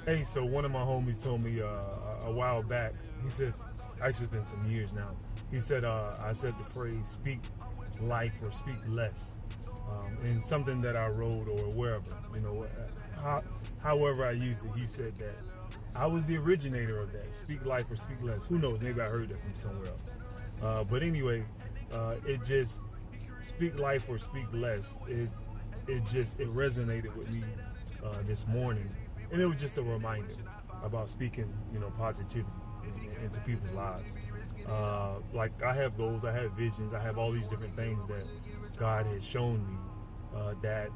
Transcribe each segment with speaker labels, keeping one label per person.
Speaker 1: Hey, so one of my homies told me a while back. He says, actually, it's been some years now. He said, I said the phrase "speak life" or "speak less," in something that I wrote or wherever. However I used it. He said that I was the originator of that. Speak life or speak less. Who knows? Maybe I heard that from somewhere else. But anyway, it just speak life or speak less. It resonated with me this morning, and it was just a reminder about speaking, positivity into people's lives. Like I have goals, I have visions, I have all these different things that God has shown me that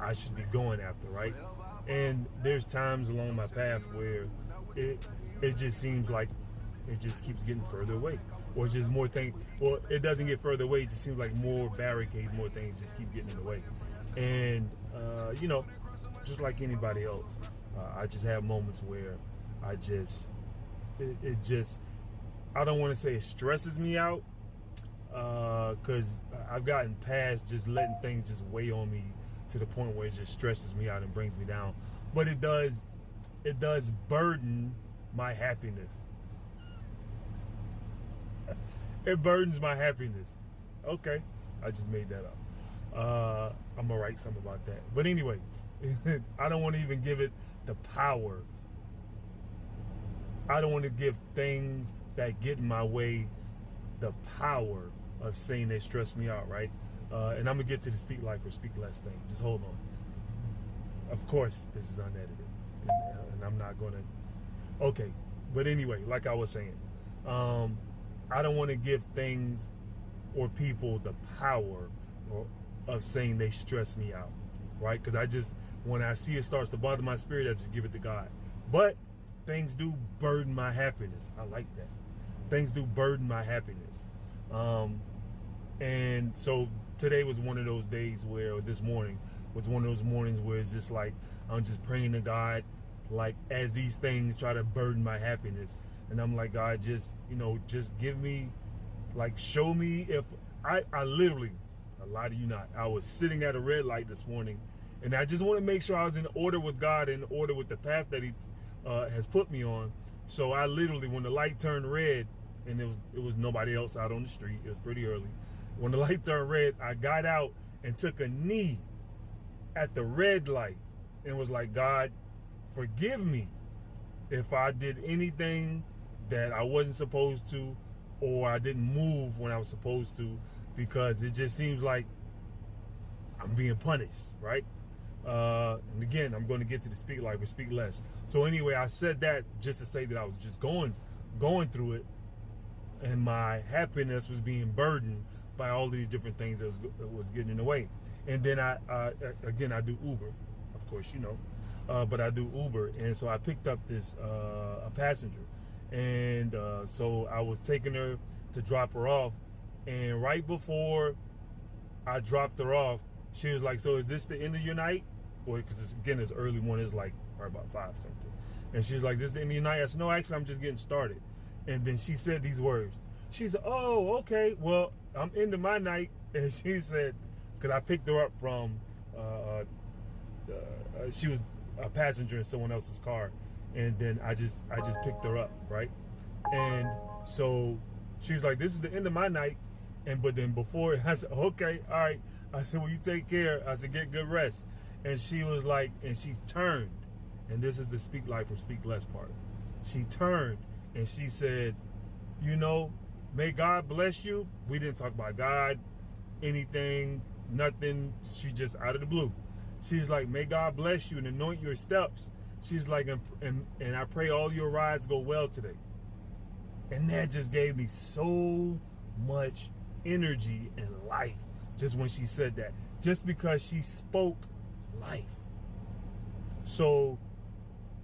Speaker 1: I should be going after, right? And there's times along my path where it just seems like it just keeps getting further away, or just more things. Well, it doesn't get further away; it just seems like more barricades, more things just keep getting in the way. And just like anybody else, I just have moments where I just it just I don't want to say it stresses me out, because I've gotten past just letting things just weigh on me to the point where it just stresses me out and brings me down. But it does burden my happiness. It burdens my happiness. Okay, I just made that up. I'm gonna write something about that. But anyway, I don't want to even give it the power. I don't want to give things that get in my way the power of saying they stress me out, right? And I'm gonna get to the speak life or speak less thing. Just hold on. Of course, this is unedited, and I'm not gonna. Okay, but anyway, like I was saying, I don't want to give things or people the power of saying they stress me out, right? Because when I see it starts to bother my spirit, I just give it to God. But things do burden my happiness. I like that. Things do burden my happiness. And so today was one of those days where, this morning was one of those mornings where it's just like, I'm just praying to God, like as these things try to burden my happiness. And I'm like, God, just give me, like, show me if I literally, I lie to you not, I was sitting at a red light this morning, and I just want to make sure I was in order with God, in order with the path that He has put me on. So I literally, when the light turned red, and it was nobody else out on the street, it was pretty early. When the light turned red, I got out and took a knee at the red light and was like, God, forgive me if I did anything that I wasn't supposed to, or I didn't move when I was supposed to, because it just seems like I'm being punished, right? And again, I'm going to get to the speak life or speak less. So anyway, I said that just to say that I was just going through it, and my happiness was being burdened by all these different things that was getting in the way. And then I do Uber, of course, but I do Uber, and so I picked up this a passenger, and so I was taking her to drop her off, and right before I dropped her off, she was like, "So is this the end of your night?" Or because again, it's early morning, it's like probably about 5 something, and she was like, "This is the end of your night?" I said, "No, actually, I'm just getting started." And then she said these words. She said, "Oh, okay, well, I'm into my night." And she said, because I picked her up from, she was a passenger in someone else's car, and then I just picked her up, right? And so she was like, "This is the end of my night." But then before, I said, "Okay, all right." I said, "Well, you take care." I said, "Get good rest." And she was like, and she turned, and this is the speak life or speak less part. She turned and she said, "May God bless you." We didn't talk about God, anything, nothing. She just out of the blue. She's like, "May God bless you and anoint your steps." She's like, and I pray all your rides go well today. And that just gave me so much energy and life just when she said that, just because she spoke life. So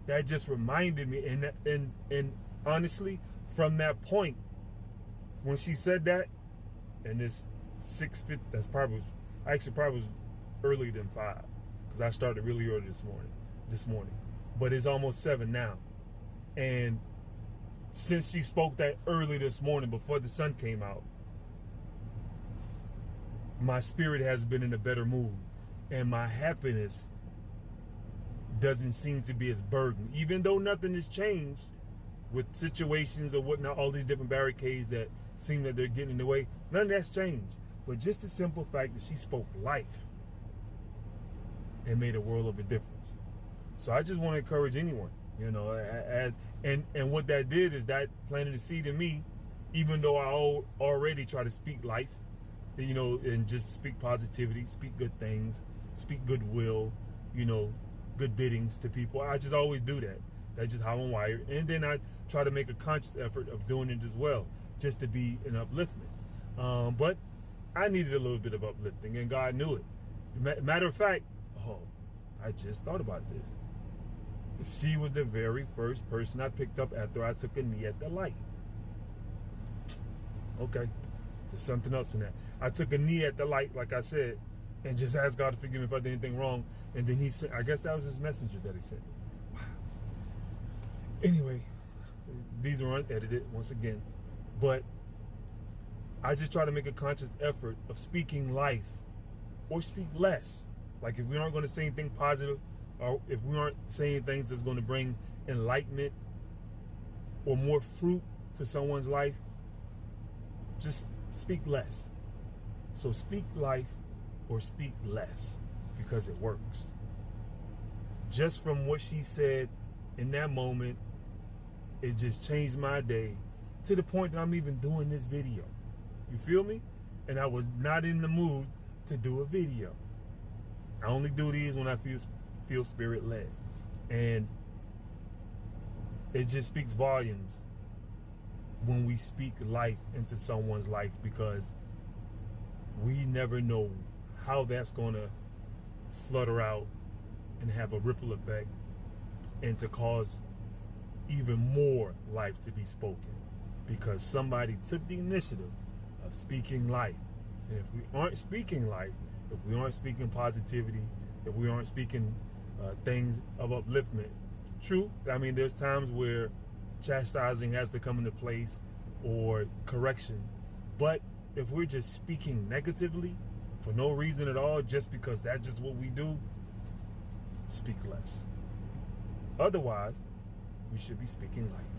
Speaker 1: that just reminded me, and honestly, from that point when she said that, and this 6:50, that's probably was earlier than 5, because I started really early this morning, but it's almost 7 now. And since she spoke that early this morning before the sun came out, my spirit has been in a better mood, and my happiness doesn't seem to be as burdened, even though nothing has changed with situations or whatnot, all these different barricades that seem that they're getting in the way. None of that's changed. But just the simple fact that she spoke life, it made a world of a difference. So I just want to encourage anyone, and what that did is that planted a seed in me, even though I already try to speak life, and just speak positivity, speak good things, speak goodwill, good biddings to people. I just always do that. That's just how I'm wired. And then I try to make a conscious effort of doing it as well, just to be an upliftment. But I needed a little bit of uplifting, and God knew it. Matter of fact, I just thought about this. She was the very first person I picked up after I took a knee at the light. Okay, there's something else in that. I took a knee at the light, like I said, and just asked God to forgive me if I did anything wrong. And then he sent, I guess that was his messenger that he sent. Wow. Anyway, these are unedited once again, but I just try to make a conscious effort of speaking life or speak less. Like if we aren't going to say anything positive, or if we aren't saying things that's going to bring enlightenment or more fruit to someone's life, just speak less. So speak life or speak less, because it works. Just from what she said in that moment, it just changed my day to the point that I'm even doing this video. You feel me? And I was not in the mood to do a video. I only do these when I feel spirit led. And it just speaks volumes when we speak life into someone's life, because we never know how that's going to flutter out and have a ripple effect and to cause even more life to be spoken, because somebody took the initiative of speaking life. And if we aren't speaking life, if we aren't speaking positivity, if we aren't speaking things of upliftment, true, I mean, there's times where chastising has to come into place or correction. But if we're just speaking negatively for no reason at all, just because that's just what we do, speak less. Otherwise, we should be speaking life.